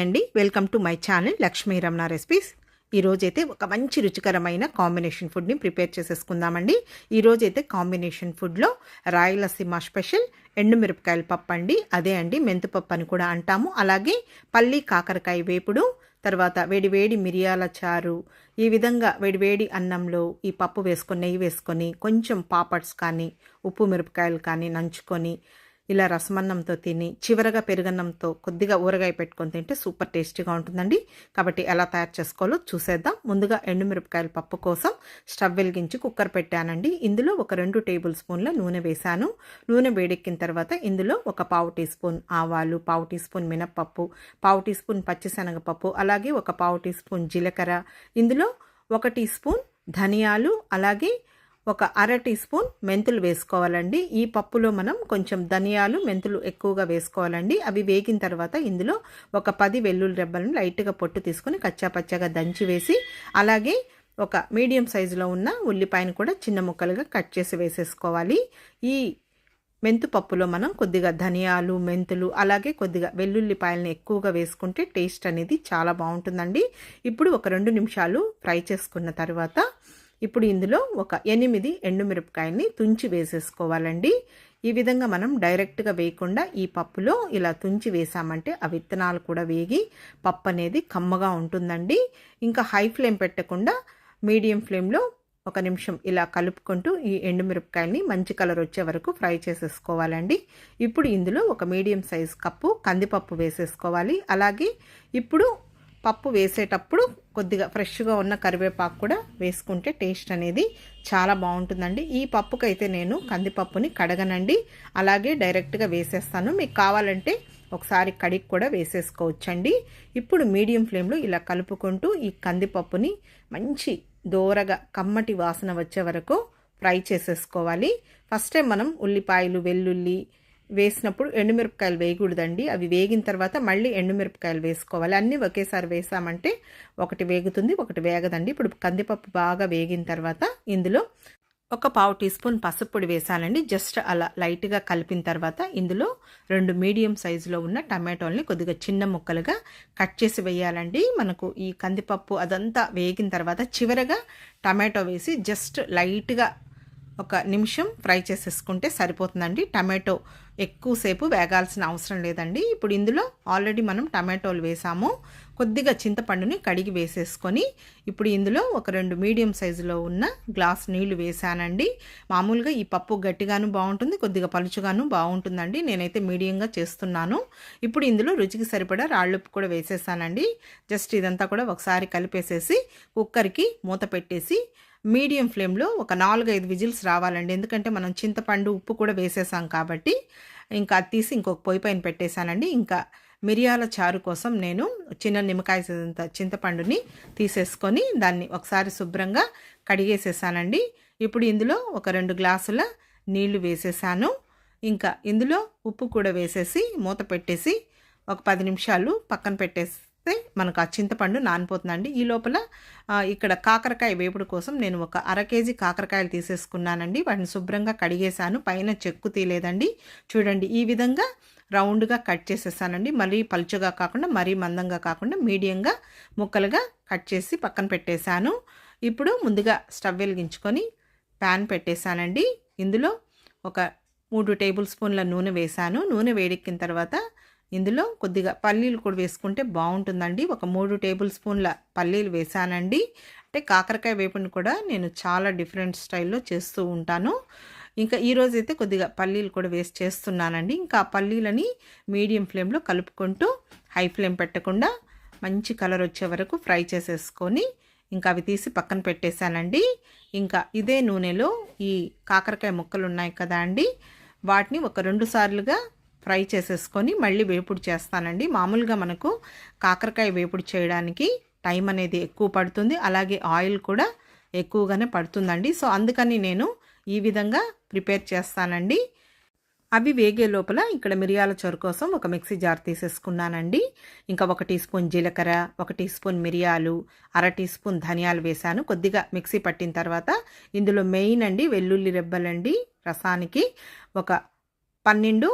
అండి, welcome to my channel Lakshmi Ramana recipes. ఈరోజైతే ఒక మంచి రుచికరమైన కాంబినేషన్ ఫుడ్ని ప్రిపేర్ చేసేసుకుందామండి. ఈరోజైతే కాంబినేషన్ ఫుడ్లో రాయలసీమ స్పెషల్ ఎండుమిరపకాయల పప్పు అండి. అదే అండి మెంతిపప్పు అని కూడా అంటాము. అలాగే పల్లి కాకరకాయ వేపుడు, తర్వాత వేడివేడి మిరియాల చారు. ఈ విధంగా వేడివేడి అన్నంలో ఈ పప్పు వేసుకొని నెయ్యి వేసుకొని కొంచెం పాపడ్స్ కానీ ఉప్పు మిరపకాయలు కానీ నంచుకొని ఇలా రసమన్నంతో తిని చివరగా పెరుగన్నంతో కొద్దిగా ఊరగాయ పెట్టుకొని తింటే సూపర్ టేస్టీగా ఉంటుందండి. కాబట్టి ఎలా తయారు చేసుకోవాలో చూసేద్దాం. ముందుగా ఎండుమిరపకాయల పప్పు కోసం స్టవ్ వెలిగించి కుక్కర్ పెట్టానండి. ఇందులో ఒక 2 టేబుల్ స్పూన్ల నూనె వేశాను. నూనె వేడెక్కిన తర్వాత ఇందులో ఒక 1/2 టీ స్పూన్ ఆవాలు, 1/2 టీ స్పూన్ మినప్పప్పు, 1/2 టీ స్పూన్ పచ్చిశనగపప్పు, అలాగే ఒక 1/2 టీ స్పూన్ జీలకర్ర, ఇందులో 1 టీ స్పూన్ ధనియాలు, అలాగే ఒక 1/2 టీ స్పూన్ మెంతులు వేసుకోవాలండి. ఈ పప్పులో మనం కొంచెం ధనియాలు మెంతులు ఎక్కువగా వేసుకోవాలండి. అవి వేగిన తర్వాత ఇందులో ఒక 10 వెల్లుల్లి రెబ్బలను లైట్గా పొట్టు తీసుకొని కచ్చాపచ్చాగా దంచి వేసి, అలాగే ఒక మీడియం సైజులో ఉన్న ఉల్లిపాయను కూడా చిన్న ముక్కలుగా కట్ చేసి వేసేసుకోవాలి. ఈ మెంతు పప్పులో మనం కొద్దిగా ధనియాలు, మెంతులు, అలాగే కొద్దిగా వెల్లుల్లిపాయలను ఎక్కువగా వేసుకుంటే టేస్ట్ అనేది చాలా బాగుంటుందండి. ఇప్పుడు ఒక 2 నిమిషాలు ఫ్రై చేసుకున్న తర్వాత ఇప్పుడు ఇందులో ఒక 8 ఎండుమిరపకాయల్ని తుంచి వేసేసుకోవాలండి. ఈ విధంగా మనం డైరెక్ట్గా వేయకుండా ఈ పప్పులో ఇలా తుంచి వేసామంటే ఆ విత్తనాలు కూడా వేగి పప్పు అనేది కమ్మగా ఉంటుందండి. ఇంకా హై ఫ్లేమ్ పెట్టకుండా మీడియం ఫ్లేమ్లో 1 నిమిషం ఇలా కలుపుకుంటూ ఈ ఎండుమిరపకాయల్ని మంచి కలర్ వచ్చే వరకు ఫ్రై చేసేసుకోవాలండి. ఇప్పుడు ఇందులో ఒక మీడియం సైజ్ కప్పు కందిపప్పు వేసేసుకోవాలి. అలాగే ఇప్పుడు పప్పు వేసేటప్పుడు కొద్దిగా ఫ్రెష్గా ఉన్న కరివేపాకు కూడా వేసుకుంటే టేస్ట్ అనేది చాలా బాగుంటుందండి. ఈ పప్పుకైతే నేను కందిపప్పుని కడగనండి, అలాగే డైరెక్ట్గా వేసేస్తాను. మీకు కావాలంటే ఒకసారి కడిగి కూడా వేసేసుకోవచ్చండి. ఇప్పుడు మీడియం ఫ్లేమ్లో ఇలా కలుపుకుంటూ ఈ కందిపప్పుని మంచి దోరగా కమ్మటి వాసన వచ్చే వరకు ఫ్రై చేసేసుకోవాలి. ఫస్ట్ టైం మనం ఉల్లిపాయలు, వెల్లుల్లి వేసినప్పుడు ఎండుమిరపకాయలు వేయకూడదండి. అవి వేగిన తర్వాత మళ్ళీ ఎండుమిరపకాయలు వేసుకోవాలి. అన్నీ ఒకేసారి వేసామంటే ఒకటి వేగుతుంది, ఒకటి వేగదండి. ఇప్పుడు కందిపప్పు బాగా వేగిన తర్వాత ఇందులో ఒక 1/2 టీ స్పూన్ పసుపు పొడి వేసానండి. జస్ట్ అలా లైట్గా కలిపిన తర్వాత ఇందులో 2 మీడియం సైజులో ఉన్న టమాటోల్ని కొద్దిగా చిన్న ముక్కలుగా కట్ చేసి వేయాలండి. మనకు ఈ కందిపప్పు అదంతా వేగిన తర్వాత చివరగా టమాటో వేసి జస్ట్ లైట్గా 1 నిమిషం ఫ్రై చేసేసుకుంటే సరిపోతుందండి. టమాటో ఎక్కువసేపు వేగాల్సిన అవసరం లేదండి. ఇప్పుడు ఇందులో ఆల్రెడీ మనం టమాటోలు వేసాము. కొద్దిగా చింతపండుని కడిగి వేసేసుకొని ఇప్పుడు ఇందులో ఒక 2 మీడియం సైజులో ఉన్న గ్లాస్ నీళ్లు వేసానండి. మామూలుగా ఈ పప్పు గట్టిగాను బాగుంటుంది, కొద్దిగా పలుచుగాను బాగుంటుందండి. నేనైతే మీడియంగా చేస్తున్నాను. ఇప్పుడు ఇందులో రుచికి సరిపడా రాళ్ళుప్పు కూడా వేసేసానండి. జస్ట్ ఇదంతా కూడా ఒకసారి కలిపేసేసి కుక్కర్కి మూత పెట్టేసి మీడియం ఫ్లేమ్లో ఒక 4-5 విజిల్స్ రావాలండి. ఎందుకంటే మనం చింతపండు, ఉప్పు కూడా వేసేసాం కాబట్టి ఇంకా అది తీసి ఇంకొక పొయ్యి పైన పెట్టేశానండి. ఇంకా మిరియాల చారు కోసం నేను చిన్న నిమ్మకాయ చింతపండుని తీసేసుకొని దాన్ని ఒకసారి శుభ్రంగా కడిగేసేసానండి. ఇప్పుడు ఇందులో ఒక 2 గ్లాసుల నీళ్లు వేసేసాను. ఇంకా ఇందులో ఉప్పు కూడా వేసేసి మూత పెట్టేసి ఒక 10 నిమిషాలు పక్కన పెట్టేసి మనకు ఆ చింతపండు నానిపోతుందండి. ఈ లోపల ఇక్కడ కాకరకాయ వేపుడు కోసం నేను ఒక 1/2 కేజీ కాకరకాయలు తీసేసుకున్నానండి. వాటిని శుభ్రంగా కడిగేశాను, పైన చెక్కు తీయలేదండి. చూడండి ఈ విధంగా రౌండ్గా కట్ చేసేసానండి. మరీ పలుచగా కాకుండా మరీ మందంగా కాకుండా మీడియంగా ముక్కలుగా కట్ చేసి పక్కన పెట్టేశాను. ఇప్పుడు ముందుగా స్టవ్ వెలిగించుకొని ప్యాన్ పెట్టేశానండి. ఇందులో ఒక 3 టేబుల్ స్పూన్ల నూనె వేశాను. నూనె వేడెక్కిన తర్వాత ఇందులో కొద్దిగా పల్లీలు కూడా వేసుకుంటే బాగుంటుందండి. ఒక 3 టేబుల్ స్పూన్ల పల్లీలు వేసానండి. అంటే కాకరకాయ వేపుని కూడా నేను చాలా డిఫరెంట్ స్టైల్లో చేస్తూ ఉంటాను. ఇంకా ఈరోజు అయితే కొద్దిగా పల్లీలు కూడా వేసి చేస్తున్నానండి. ఇంకా ఆ పల్లీలని మీడియం ఫ్లేమ్లో కలుపుకుంటూ హై ఫ్లేమ్ పెట్టకుండా మంచి కలర్ వచ్చే వరకు ఫ్రై చేసేసుకొని ఇంకా అవి తీసి పక్కన పెట్టేశానండి. ఇంకా ఇదే నూనెలో ఈ కాకరకాయ ముక్కలు ఉన్నాయి కదా అండి, వాటిని ఒక 2 సార్లుగా ఫ్రై చేసేసుకొని మళ్ళీ వేపుడు చేస్తానండి. మామూలుగా మనకు కాకరకాయ వేపుడు చేయడానికి టైం అనేది ఎక్కువ పడుతుంది, అలాగే ఆయిల్ కూడా ఎక్కువగానే పడుతుందండి. సో అందుకని నేను ఈ విధంగా ప్రిపేర్ చేస్తానండి. అవి వేగే లోపల ఇక్కడ మిరియాల చారు కోసం ఒక మిక్సీ జార్ తీసేసుకున్నానండి. ఇంకా 1 టీ స్పూన్ జీలకర్ర, 1 టీ స్పూన్ మిరియాలు, 1/2 టీ స్పూన్ ధనియాలు వేశాను. కొద్దిగా మిక్సీ పట్టిన తర్వాత ఇందులో మెయిన్ అండి వెల్లుల్లి రెబ్బలండి రసానికి ఒక 12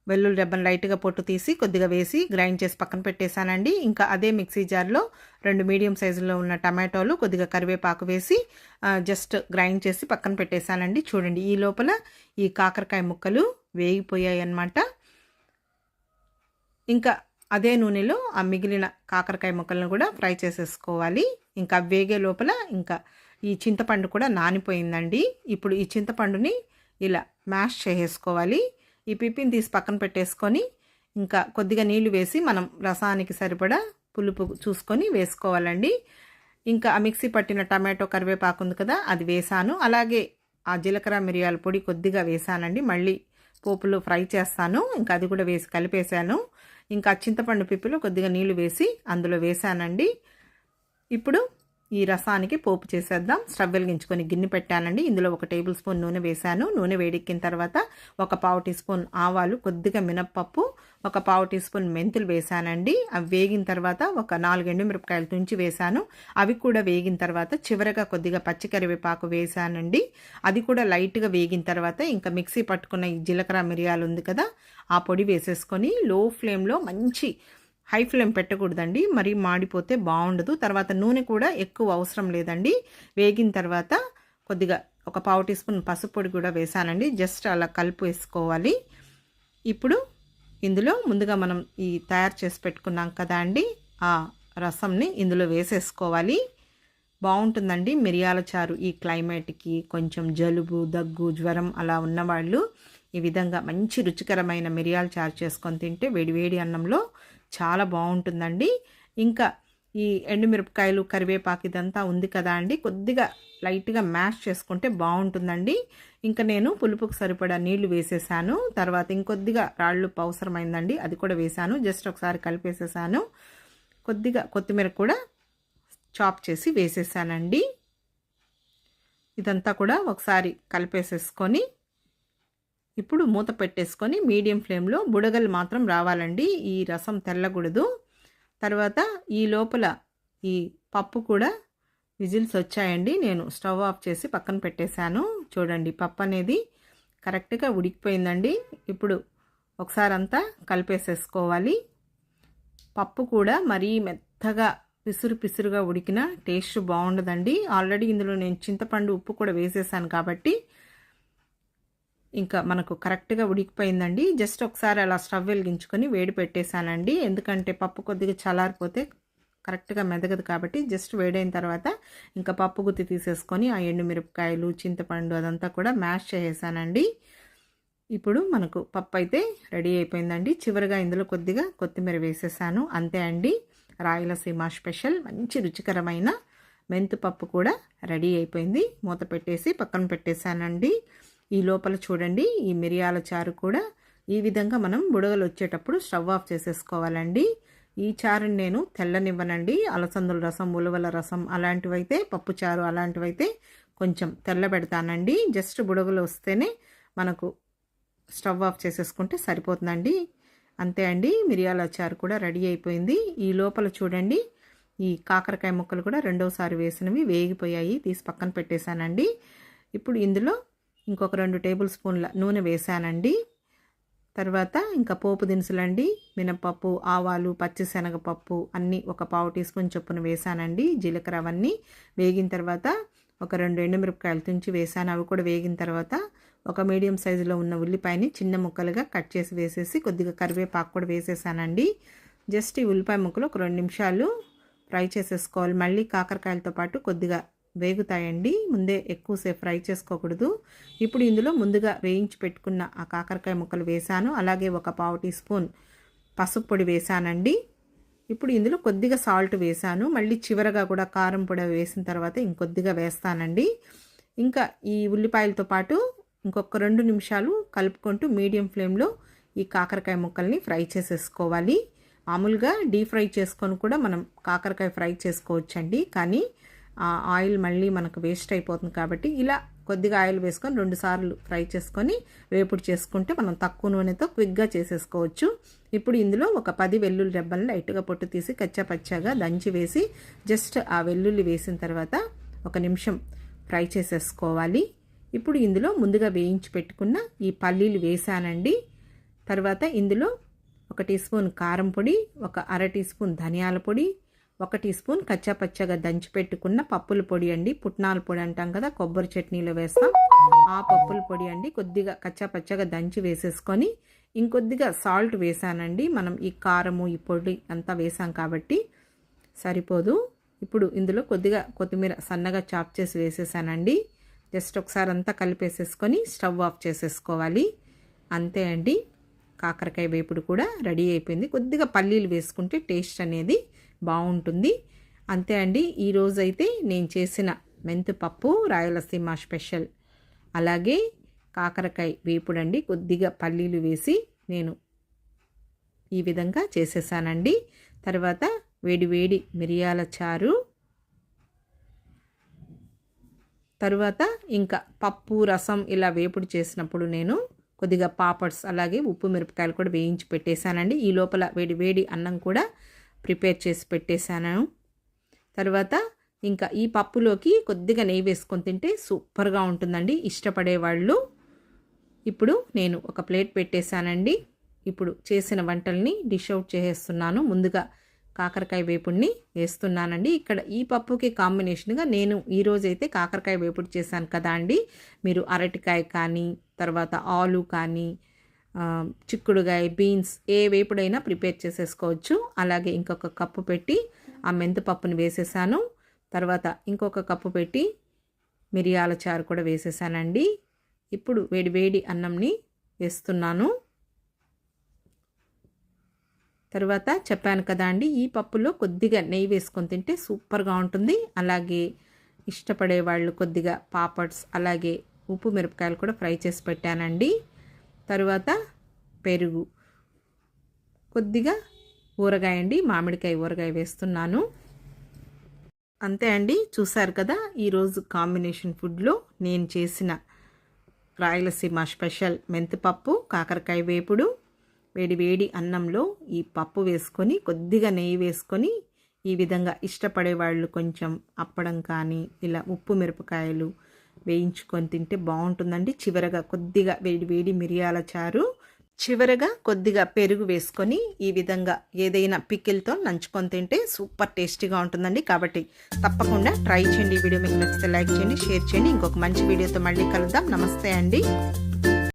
వెల్లుల్లి రెబ్బను లైట్గా పొట్టు తీసి కొద్దిగా వేసి గ్రైండ్ చేసి పక్కన పెట్టేశానండి. ఇంకా అదే మిక్సీ జార్లో 2 మీడియం సైజులో ఉన్న టమాటోలు, కొద్దిగా కరివేపాకు వేసి జస్ట్ గ్రైండ్ చేసి పక్కన పెట్టేశానండి. చూడండి, ఈ లోపల ఈ కాకరకాయ ముక్కలు వేగిపోయాయి అన్నమాట. ఇంకా అదే నూనెలో ఆ మిగిలిన కాకరకాయ ముక్కలను కూడా ఫ్రై చేసేసుకోవాలి. ఇంకా వేగే లోపల ఇంకా ఈ చింతపండు కూడా నానిపోయిందండి. ఇప్పుడు ఈ చింతపండుని ఇలా మ్యాష్ చేసేసుకోవాలి. ఈ పిప్పిని తీసి పక్కన పెట్టేసుకొని ఇంకా కొద్దిగా నీళ్లు వేసి మనం రసానికి సరిపడా పులుపు చూసుకొని వేసుకోవాలండి. ఇంకా ఆ మిక్సీ పట్టిన టమాటో కరివేపాకు ఉంది కదా, అది వేసాను. అలాగే ఆ జీలకర్ర మిరియాల పొడి కొద్దిగా వేసానండి. మళ్ళీ పోపులో ఫ్రై చేస్తాను. ఇంకా అది కూడా వేసి కలిపేశాను. ఇంకా చింతపండు పిప్పిలో కొద్దిగా నీళ్లు వేసి అందులో వేసానండి. ఇప్పుడు ఈ రసానికి పోపు చేసేద్దాం. స్టవ్ వెలిగించుకొని గిన్నె పెట్టానండి. ఇందులో 1 టేబుల్ స్పూన్ నూనె వేశాను. నూనె వేడెక్కిన తర్వాత 1/4 టీ స్పూన్ ఆవాలు, కొద్దిగా మినప్పప్పు, 1/4 టీ స్పూన్ మెంతులు వేశానండి. అవి వేగిన తర్వాత ఒక 4 ఎండుమిరపకాయలు తుంచి వేశాను. అవి కూడా వేగిన తర్వాత చివరగా కొద్దిగా పచ్చికరివేపాకు వేశానండి. అది కూడా లైట్గా వేగిన తర్వాత ఇంకా మిక్సీ పట్టుకున్న ఈ జీలకర్ర మిరియాలు ఉంది కదా, ఆ పొడి వేసేసుకొని లో ఫ్లేమ్లో మంచి హై ఫ్లేమ్ పెట్టకూడదండి, మరీ మాడిపోతే బాగుండదు. తర్వాత నూనె కూడా ఎక్కువ అవసరం లేదండి. వేగిన తర్వాత కొద్దిగా 1/4 టీ స్పూన్ పసుపు పొడి కూడా వేసానండి. జస్ట్ అలా కలిపి వేసుకోవాలి. ఇప్పుడు ఇందులో ముందుగా మనం ఈ తయారు చేసి పెట్టుకున్నాం కదా అండి, ఆ రసంని ఇందులో వేసేసుకోవాలి. బాగుంటుందండి మిరియాల చారు ఈ క్లైమేట్కి. కొంచెం జలుబు, దగ్గు, జ్వరం అలా ఉన్నవాళ్ళు ఈ విధంగా మంచి రుచికరమైన మిరియాల చారు చేసుకొని తింటే వేడివేడి అన్నంలో చాలా బాగుంటుందండి. ఇంకా ఈ ఎండుమిరపకాయలు, కరివేపాకు ఇదంతా ఉంది కదా అండి, కొద్దిగా లైట్గా మ్యాష్ చేసుకుంటే బాగుంటుందండి. ఇంకా నేను పులుపుకు సరిపడా నీళ్లు వేసేసాను. తర్వాత ఇంకొద్దిగా రాళ్ళు అవసరమైందండి, అది కూడా వేసాను. జస్ట్ ఒకసారి కలిపేసేసాను. కొద్దిగా కొత్తిమీర కూడా చాప్ చేసి వేసేసానండి. ఇదంతా కూడా ఒకసారి కలిపేసేసుకొని ఇప్పుడు మూత పెట్టేసుకొని మీడియం ఫ్లేమ్లో బుడగలు మాత్రం రావాలండి. ఈ రసం తెల్లకూడదు. తర్వాత ఈ లోపల ఈ పప్పు కూడా విజిల్స్ వచ్చాయండి. నేను స్టవ్ ఆఫ్ చేసి పక్కన పెట్టేశాను. చూడండి, పప్పు అనేది కరెక్ట్గా ఉడికిపోయిందండి. ఇప్పుడు ఒకసారి అంతా కలిపేసేసుకోవాలి. పప్పు కూడా మరీ మెత్తగా పిసురుగా ఉడికిన టేస్ట్ బాగుండదండి. ఆల్రెడీ ఇందులో నేను చింతపండు, ఉప్పు కూడా వేసేసాను కాబట్టి ఇంకా మనకు కరెక్ట్గా ఉడికిపోయిందండి. జస్ట్ ఒకసారి అలా స్టవ్ వెలిగించుకొని వేడి పెట్టేశానండి. ఎందుకంటే పప్పు కొద్దిగా చల్లారిపోతే కరెక్ట్గా మెదగదు కాబట్టి జస్ట్ వేడైన తర్వాత ఇంకా పప్పు గుత్తి తీసేసుకొని ఆ ఎండుమిరపకాయలు, చింతపండు అదంతా కూడా మ్యాష్ చేసేసానండి. ఇప్పుడు మనకు పప్పు అయితే రెడీ అయిపోయిందండి. చివరిగా ఇందులో కొద్దిగా కొత్తిమీర వేసేసాను. అంతే అండి, రాయలసీమ స్పెషల్ మంచి రుచికరమైన మెంతిపప్పు కూడా రెడీ అయిపోయింది. మూత పెట్టేసి పక్కన పెట్టేశానండి. ఈ లోపల చూడండి, ఈ మిరియాల చారు కూడా ఈ విధంగా మనం బుడగలు వచ్చేటప్పుడు స్టవ్ ఆఫ్ చేసేసుకోవాలండి. ఈ చారుని నేను తెల్లనివ్వనండి. అలసందుల రసం, ఉలవల రసం అలాంటివైతే, పప్పు చారు అలాంటివైతే కొంచెం తెల్లబెడతానండి. జస్ట్ బుడగలు వస్తేనే మనకు స్టవ్ ఆఫ్ చేసేసుకుంటే సరిపోతుందండి. అంతే అండి, మిరియాల చారు కూడా రెడీ అయిపోయింది. ఈ లోపల చూడండి, ఈ కాకరకాయ ముక్కలు కూడా రెండోసారి వేసినవి వేగిపోయాయి. తీసి పక్కన పెట్టేశానండి. ఇప్పుడు ఇందులో ఇంకొక 2 టేబుల్ స్పూన్ల నూనె వేసానండి. తర్వాత ఇంకా పోపు దినుసులండి, మినపప్పు, ఆవాలు, పచ్చిశనగపప్పు అన్నీ 1/4 టీ స్పూన్ చొప్పున వేసానండి. జీలకర్ర అవన్నీ వేగిన తర్వాత ఒక 2 ఎండుమిరపకాయలు తుంచి వేసాను. అవి కూడా వేగిన తర్వాత ఒక మీడియం సైజులో ఉన్న ఉల్లిపాయని చిన్న ముక్కలుగా కట్ చేసి వేసేసి కొద్దిగా కరివేపాకు కూడా వేసేసానండి. జస్ట్ ఈ ఉల్లిపాయ ముక్కలు ఒక 2 నిమిషాలు ఫ్రై చేసేసుకోవాలి. మళ్ళీ కాకరకాయలతో పాటు కొద్దిగా వేగుతాయండి, ముందే ఎక్కువసేపు ఫ్రై చేసుకోకూడదు. ఇప్పుడు ఇందులో ముందుగా వేయించి పెట్టుకున్న ఆ కాకరకాయ ముక్కలు వేసాను. అలాగే 1/4 టీ స్పూన్ పసుపు పొడి వేసానండి. ఇప్పుడు ఇందులో కొద్దిగా సాల్ట్ వేసాను. మళ్ళీ చివరగా కూడా కారం పొడి వేసిన తర్వాత ఇంకొద్దిగా వేస్తానండి. ఇంకా ఈ ఉల్లిపాయలతో పాటు ఇంకొక 2 నిమిషాలు కలుపుకుంటూ మీడియం ఫ్లేమ్లో ఈ కాకరకాయ ముక్కల్ని ఫ్రై చేసేసుకోవాలి. మామూలుగా డీప్ ఫ్రై చేసుకొని కూడా మనం కాకరకాయ ఫ్రై చేసుకోవచ్చండి, కానీ ఆ ఆయిల్ మళ్ళీ మనకు వేస్ట్ అయిపోతుంది కాబట్టి ఇలా కొద్దిగా ఆయిల్ వేసుకొని 2 సార్లు ఫ్రై చేసుకొని వేపుడు చేసుకుంటే మనం తక్కువ నూనెతో క్విక్గా చేసేసుకోవచ్చు. ఇప్పుడు ఇందులో ఒక 10 వెల్లుల్లి రెబ్బలను లైట్గా పొట్టు తీసి కచ్చాపచ్చాగా దంచి వేసి జస్ట్ ఆ వెల్లుల్లి వేసిన తర్వాత 1 నిమిషం ఫ్రై చేసేసుకోవాలి. ఇప్పుడు ఇందులో ముందుగా వేయించి పెట్టుకున్న ఈ పల్లీలు వేసానండి. తర్వాత ఇందులో 1 టీ స్పూన్ కారం పొడి, ఒక అర టీ స్పూన్ ధనియాల పొడి, 1 టీ స్పూన్ కచ్చాపచ్చగా దంచి పెట్టుకున్న పప్పుల పొడి అండి. పుట్నాల పొడి అంటాం కదా, కొబ్బరి చట్నీలో వేస్తాం, ఆ పప్పుల పొడి అండి. కొద్దిగా కచ్చాపచ్చగా దంచి వేసేసుకొని ఇంకొద్దిగా సాల్ట్ వేసానండి. మనం ఈ కారము ఈ పొడి అంతా వేసాం కాబట్టి సరిపోదు. ఇప్పుడు ఇందులో కొద్దిగా కొత్తిమీర సన్నగా చాప్ చేసి వేసేసానండి. జస్ట్ ఒకసారి అంతా కలిపేసేసుకొని స్టవ్ ఆఫ్ చేసేసుకోవాలి. అంతే అండి, కాకరకాయ వేపుడు కూడా రెడీ అయిపోయింది. కొద్దిగా పల్లీలు వేసుకుంటే టేస్ట్ అనేది బాగుంటుంది. అంతే అండి, ఈరోజైతే నేను చేసిన మెంతిపప్పు రాయలసీమ స్పెషల్, అలాగే కాకరకాయ వేపుడు అండి. కొద్దిగా పల్లీలు వేసి నేను ఈ విధంగా చేసేసానండి. తర్వాత వేడి వేడి మిరియాల చారు, తరువాత ఇంకా పప్పు రసం ఇలా వేపుడు చేసినప్పుడు నేను కొద్దిగా పాపడ్స్ అలాగే ఉప్పు మిరపకాయలు కూడా వేయించి పెట్టేశానండి. ఈ లోపల వేడి వేడి అన్నం కూడా ప్రిపేర్ చేసి పెట్టేశాను. తర్వాత ఇంకా ఈ పప్పులోకి కొద్దిగా నెయ్యి వేసుకొని తింటే సూపర్గా ఉంటుందండి ఇష్టపడేవాళ్ళు. ఇప్పుడు నేను ఒక ప్లేట్ పెట్టేశానండి. ఇప్పుడు చేసిన వంటల్ని డిష్ అవుట్ చేసేస్తున్నాను. ముందుగా కాకరకాయ వేపుడిని వేస్తున్నానండి. ఇక్కడ ఈ పప్పుకి కాంబినేషన్గా నేను ఈరోజైతే కాకరకాయ వేపుడు చేశాను కదా అండి. మీరు అరటికాయ కానీ, తర్వాత ఆలు కానీ, చిక్కుడుకాయ, బీన్స్ ఏ వేపుడైనా ప్రిపేర్ చేసేసుకోవచ్చు. అలాగే ఇంకొక కప్పు పెట్టి ఆ మెంతిపప్పుని వేసేసాను. తర్వాత ఇంకొక కప్పు పెట్టి మిరియాల చారు కూడా వేసేసానండి. ఇప్పుడు వేడి వేడి అన్నంని వేస్తున్నాను. తర్వాత చెప్పాను కదా అండి, ఈ పప్పులో కొద్దిగా నెయ్యి వేసుకొని తింటే సూపర్గా ఉంటుంది. అలాగే ఇష్టపడే వాళ్ళు కొద్దిగా పాపడ్స్ అలాగే ఉప్పు మిరపకాయలు కూడా ఫ్రై చేసి పెట్టానండి. తర్వాత పెరుగు, కొద్దిగా ఊరగాయ అండి, మామిడికాయ ఊరగాయ వేస్తున్నాను. అంతే అండి, చూసారు కదా ఈరోజు కాంబినేషన్ ఫుడ్లో నేను చేసిన రాయలసీమ స్పెషల్ మెంతిపప్పు కాకరకాయ వేపుడు. వేడి వేడి అన్నంలో ఈ పప్పు వేసుకొని కొద్దిగా నెయ్యి వేసుకొని ఈ విధంగా ఇష్టపడే వాళ్ళు కొంచెం అప్పడం కానీ ఇలా ఉప్పు మిరపకాయలు వేయించుకొని తింటే బాగుంటుందండి. చివరగా కొద్దిగా వేడి వేడి మిరియాల చారు, చివరగా కొద్దిగా పెరుగు వేసుకొని ఈ విధంగా ఏదైనా పికిల్తో నంచుకొని తింటే సూపర్ టేస్టీగా ఉంటుందండి. కాబట్టి తప్పకుండా ట్రై చేయండి. వీడియో మీకు నచ్చితే లైక్ చేయండి, షేర్ చేయండి. ఇంకొక మంచి వీడియోతో మళ్ళీ కలుద్దాం. నమస్తే అండి.